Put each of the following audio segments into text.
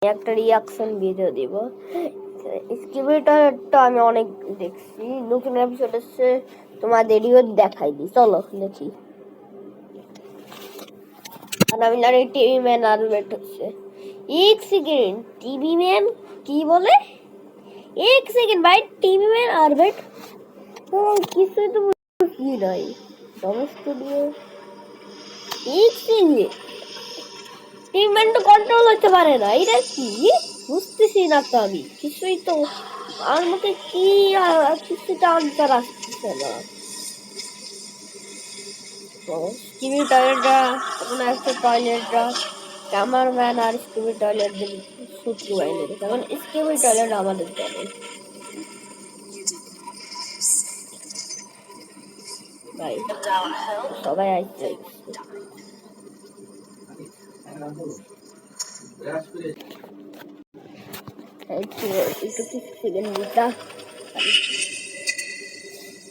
একটা reaction video দিব। স্কিবিটারটা আমি অনেক দেখছি, নতুন এপিসোড এসছে, তোমাদেরও দেখাই দিই, চলো দেখি। আর আমি জানি টিভি ম্যান আলবেট হচ্ছে। এক সেকেন্ড, টিভি ম্যান কি বলে? এক সেকেন্ড ভাই, টিভি ম্যান আলবেট কিছুই তো বুঝি নাই। স্টুডিও এক সেকেন্ড, টিভি ম্যান তো কন্ট্রোল হতে পারে না, এটা কি বুঝতেছি না তো আমি কিছুই তো। আমার মুখে কি কিছুটা আনসার আসতেছে না। স্কিবি টয়লেটরা তখন আসছে, টয়লেটরা ক্যামেরাম্যান আর স্কিবি টয়লেটদের শত্রু বাইরে গেছে। এখন স্কিবি টয়লেট আমাদের দলে ভাই, সবাই আসছে। একটু কিছু সেকেন্ড দিতা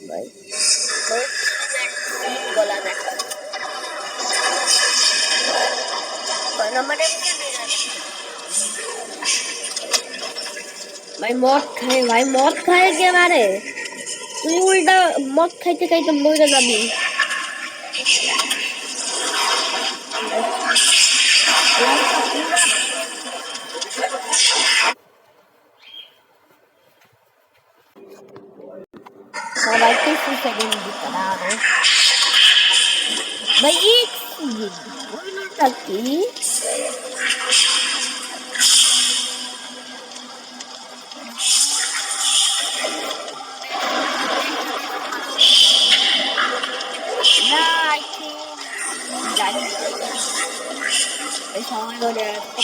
ভাই, গলা দেখা ভাই মদ খায়, ভাই মদ খায় কে মারে? তুই উল্টা মদ খাইতে খাইতে মরে যাবি। ভাই কিছু সেকেন্ড দিতে না ভাই, ওইটা কি? সময় ধরে একটা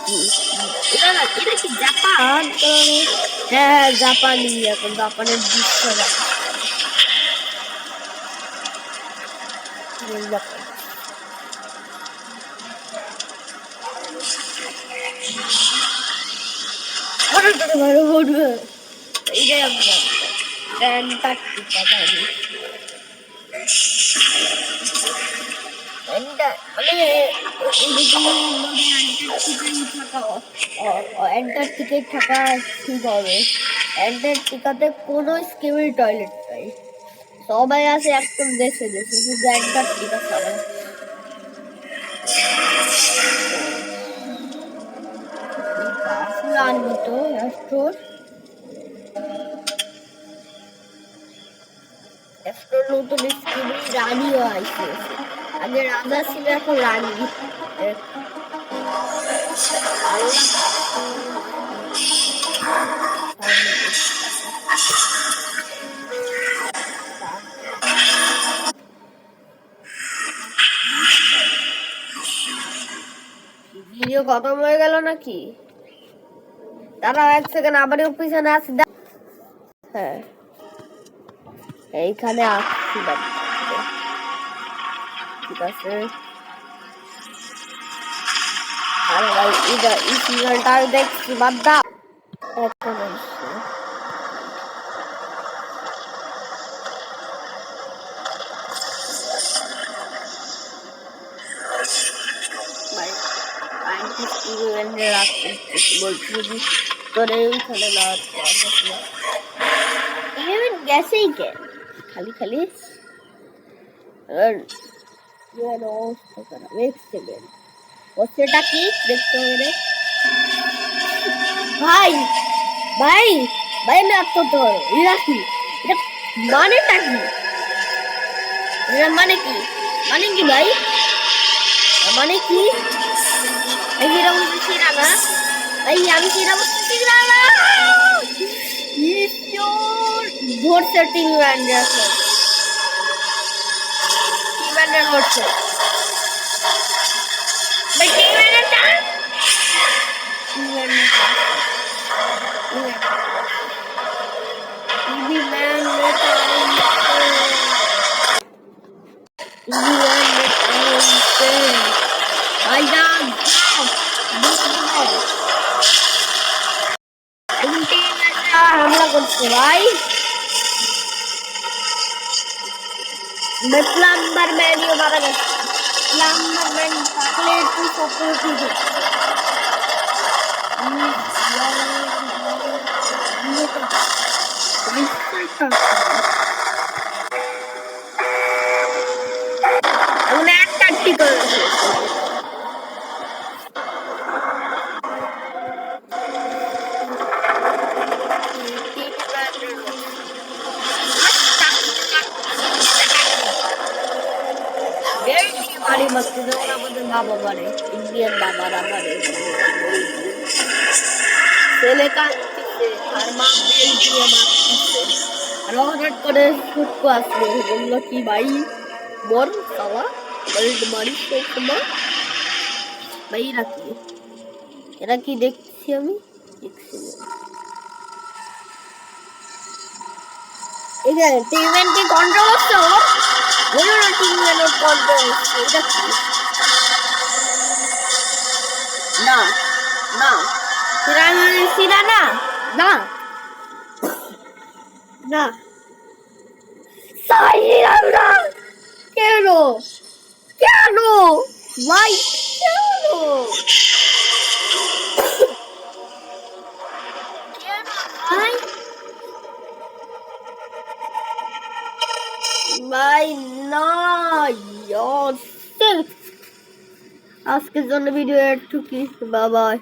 কি এটা কি জাপান? হ্যাঁ জাপানি, এখন জাপানের দৃশ্য এইটাই আমরা অ্যান্টার্কটিকায় থাকা ঠিক হবে। অ্যান্টার্কটিকাতে কোনো স্কিমির টয়লেট নাই, সবাই আছে একদম দেশে দেশে, শুধু অ্যান্টার্কটিকা ছাড়া। আনবো তো স্টোর নতুন স্কিমির রানীও আইছে। আগে রাজা ছিল, এখন রানী। ভিডিও খতম হয়ে গেল নাকি? তারা এক সেকেন্ড আবার পিছনে আসি। হ্যাঁ এইখানে আসছি, ঠিক আছে। আরে ভাই এটা এই সিগন্যালটা দেখছি, বাদ দাও। এখন আসছে ভাই, বলছি তোর এইখানে না গেছেই কে খালি খালি সেটা কি দেখতে হবে ভাই? ভাই ভাই আমি আত্মহত্যা করো, এটা কি? এটা মানেটা কি? এটা মানে কি? মানে কি ভাই? মানে কি? সেরা বলতেছি না ভাই, আমি সেরা বলতেছি না। ধরছে টিভি ম্যানেজার, টিভি ম্যানেজার ধরছে ভাই, টিভি ম্যানেজার টিভি ম্যানেজার ভাইজান হামলা করছে ভাই। প্লাম্বার ম্যানিও মারা গেছে। প্লাম্বার ম্যান থাকলে একটু সাপোর্ট দিবে। এখন একটা ঠিক হয়েছে। বাড়ি মারতে যখন আমাদের বাবা মারে, ইন্ডিয়ান বাবারা মারে, ছেলে কাঁদতেছে আর মা বেল দিয়ে মারতেছে। আর হঠাৎ করে ছুটকো আসলো, বললো কি ভাই মর খাওয়া বেল্ট মারিস তোমার ভাই। এরা কি দেখছি আমি দেখছি এখানে টিভেন্টি কন্ট্রোল হচ্ছে। বলো না টিভেন্টি কন্ট্রোল হচ্ছে, এটা কি? না না সিরা না না না সাইরাম না। কেন কেন ভাই কেন ভাই ভাই না আজকের জন্য ভিডিও এটুকুই। Bye bye.